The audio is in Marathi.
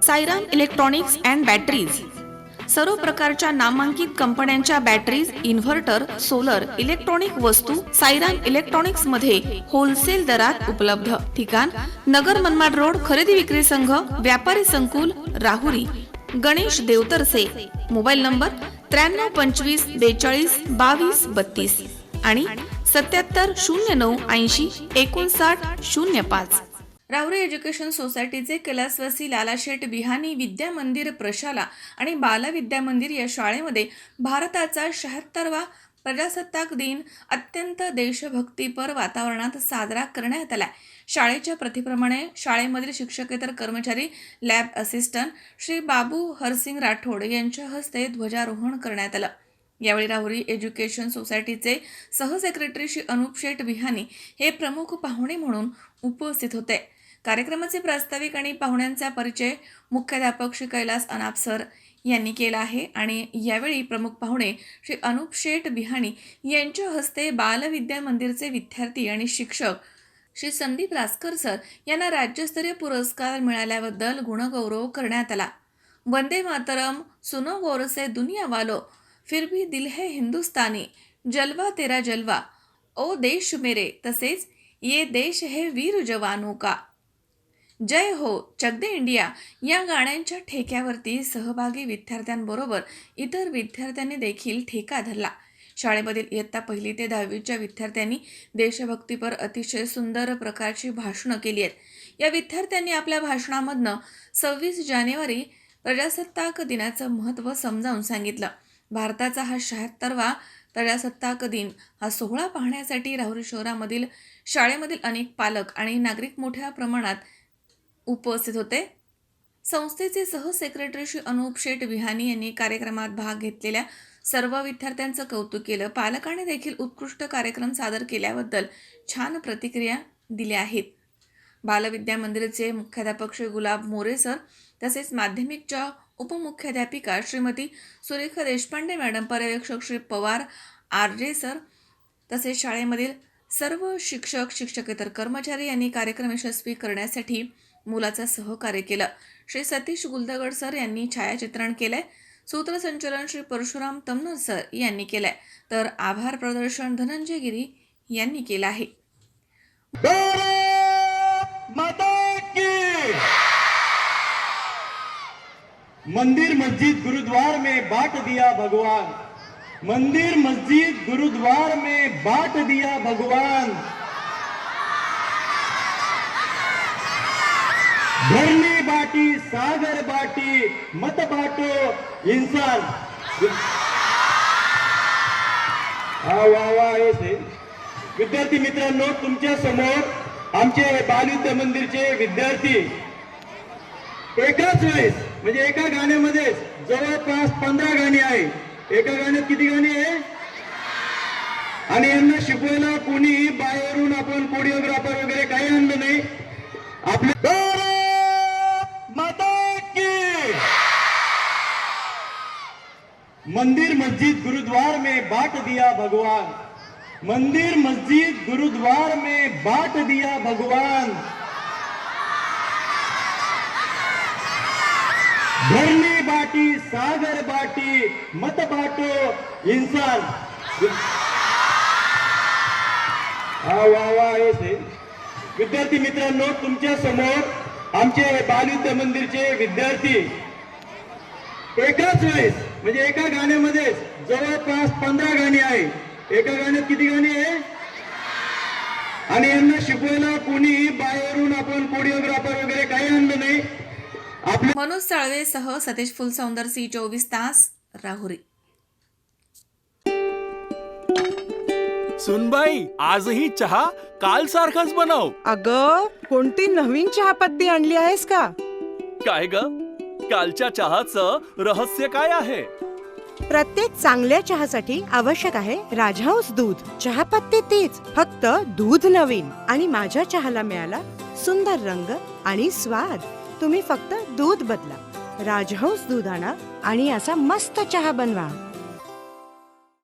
सायराम इलेक्ट्रॉनिक्स अँड बॅटरीज सर्व प्रकारच्या नामांकित कंपन्यांच्या बॅटरीज, इन्व्हर्टर, सोलर, इलेक्ट्रॉनिक वस्तू सायराम इलेक्ट्रॉनिक्स मध्ये होलसेल दरात उपलब्ध. ठिकाण नगर मनमाड रोड, खरेदी विक्री संघ, व्यापारी संकुल, राहुरी. गणेश देवतरसे. मोबाईल नंबर 93 25 42 22 32 आणि 77 09 80 59 05. राहुरी एज्युकेशन सोसायटीचे कैलासवासी लालाशेठ बिहानी विद्या मंदिर प्रशाला आणि बालविद्या मंदिर या शाळेमध्ये भारताचा 76वा प्रजासत्ताक दिन अत्यंत देशभक्तीपर वातावरणात साजरा करण्यात आला. शाळेच्या प्रथेप्रमाणे शाळेमधील शिक्षकेतर कर्मचारी, लॅब असिस्टंट श्री बाबू हरसिंग राठोड यांच्या हस्ते ध्वजारोहण करण्यात आलं. यावेळी राहुरी एज्युकेशन सोसायटीचे सहसेक्रेटरी श्री अनुप शेठ बिहानी हे प्रमुख पाहुणे म्हणून उपस्थित होते. कार्यक्रमाचे प्रास्ताविक आणि पाहुण्यांचा परिचय मुख्याध्यापक श्री कैलास अनाप सर यांनी केला आहे आणि यावेळी प्रमुख पाहुणे श्री अनुप शेठ बिहानी यांच्या हस्ते बालविद्या मंदिरचे विद्यार्थी आणि शिक्षक श्री संदीप रासकर सर यांना राज्यस्तरीय पुरस्कार मिळाल्याबद्दल गुणगौरव करण्यात आला. वंदे मातरम, सुनो गौर से दुनिया वालो, फिर भी दिल है हिंदुस्तानी, जलवा तेरा जलवा, ओ देश मेरे, तसेच ये देश है वीर जवानों का, जय हो, चक दे इंडिया या गाण्यांच्या ठेक्यावरती सहभागी विद्यार्थ्यांबरोबर इतर विद्यार्थ्यांनी देखील ठेका धरला. शाळेमधील इयत्ता 1ली ते 10वीच्या विद्यार्थ्यांनी देशभक्तीपर अतिशय सुंदर प्रकारची भाषणं केली आहेत. या विद्यार्थ्यांनी आपल्या भाषणामधनं 26 जानेवारी प्रजासत्ताक दिनाचं महत्त्व समजावून सांगितलं. भारताचा हा 76वा प्रजासत्ताक दिन हा सोहळा पाहण्यासाठी राहुरी शहरामधील शाळेमधील अनेक पालक आणि नागरिक मोठ्या प्रमाणात उपस्थित होते. संस्थेचे सहसेक्रेटरी श्री अनुप शेठ बिहानी यांनी कार्यक्रमात भाग घेतलेल्या सर्व विद्यार्थ्यांचं कौतुक केलं. पालकांनी देखील उत्कृष्ट कार्यक्रम सादर केल्याबद्दल छान प्रतिक्रिया दिल्या आहेत. बालविद्या मंदिरचे मुख्याध्यापक श्री गुलाब मोरे सर तसेच माध्यमिकच्या उपमुख्याध्यापिका श्रीमती सुरेखा देशपांडे मॅडम, पर्यवेक्षक श्री पवार RJ सर तसेच शाळेमधील सर्व शिक्षक, शिक्षकेतर कर्मचारी यांनी कार्यक्रम यशस्वी करण्यासाठी मुलाचं सहकार्य केलं. श्री सतीश गुलदगड सर यांनी छायाचित्रण केलंय. सूत्रसंचालन श्री परशुराम तमनर सर यांनी केलंय तर आभार प्रदर्शन धनंजय गिरी यांनी केलं आहे. मंदिर मस्जिद गुरुद्वार में बांट दिया भगवान, मंदिर मस्जिद गुरुद्वार में बांट दिया भगवान, धरनी बाटी सागर बाटी मत बाटो इंसान. वा येते. विद्यार्थी मित्रांनो, तुमच्या समोर आमचे बालविद्या मंदिरचे विद्यार्थी एकाच वेळेस म्हणजे एका गाण्यामध्ये जवळपास 15 गाणी आहे. एका गाण्यात किती गाणी आहे? आणि यांना शिकवायला कोणी बाहेरून आपण कोरिओग्राफर वगैरे काही आणलं नाही. आपले माता की मंदिर मस्जिद गुरुद्वार में बांट दिया भगवान, मंदिर मस्जिद गुरुद्वार में बांट दिया भगवान, धरनी बाटी सागर बाटी मत बाटो इंसान. वा येते. विद्यार्थी मित्रांनो, तुमच्या समोर आमचे बालविद्या मंदिरचे विद्यार्थी एकाच वेळेस म्हणजे एका गाण्यामध्ये जवळपास 15 गाणी आहे. एका गाण्यात किती गाणी आहे? आणि यांना शिकवायला कोणी बाहेरून आपण कोरिओग्राफर वगैरे काही आणलं नाही. मनोज साळवे सह सतीश फुलसौंदर, C24 तास, राहुरी. सुनबाई, आजही चहा काल सारखाच बनव. अगं, कोणती नवीन चहापत्ती आणली आहेस का? काय ग, कालच्या चहाचं रहस्य काय आहे? प्रत्येक चांगल्या चहासाठी आवश्यक आहे राजहंस दूध. चहापत्ती तीच, फक्त दूध नवीन. आणि माझ्या चहाला मिळाला सुंदर रंग आणि स्वाद. तुम्ही फक्त दूध बदला, राजहंस दूध आणा आणि असा मस्त चहा बनवा.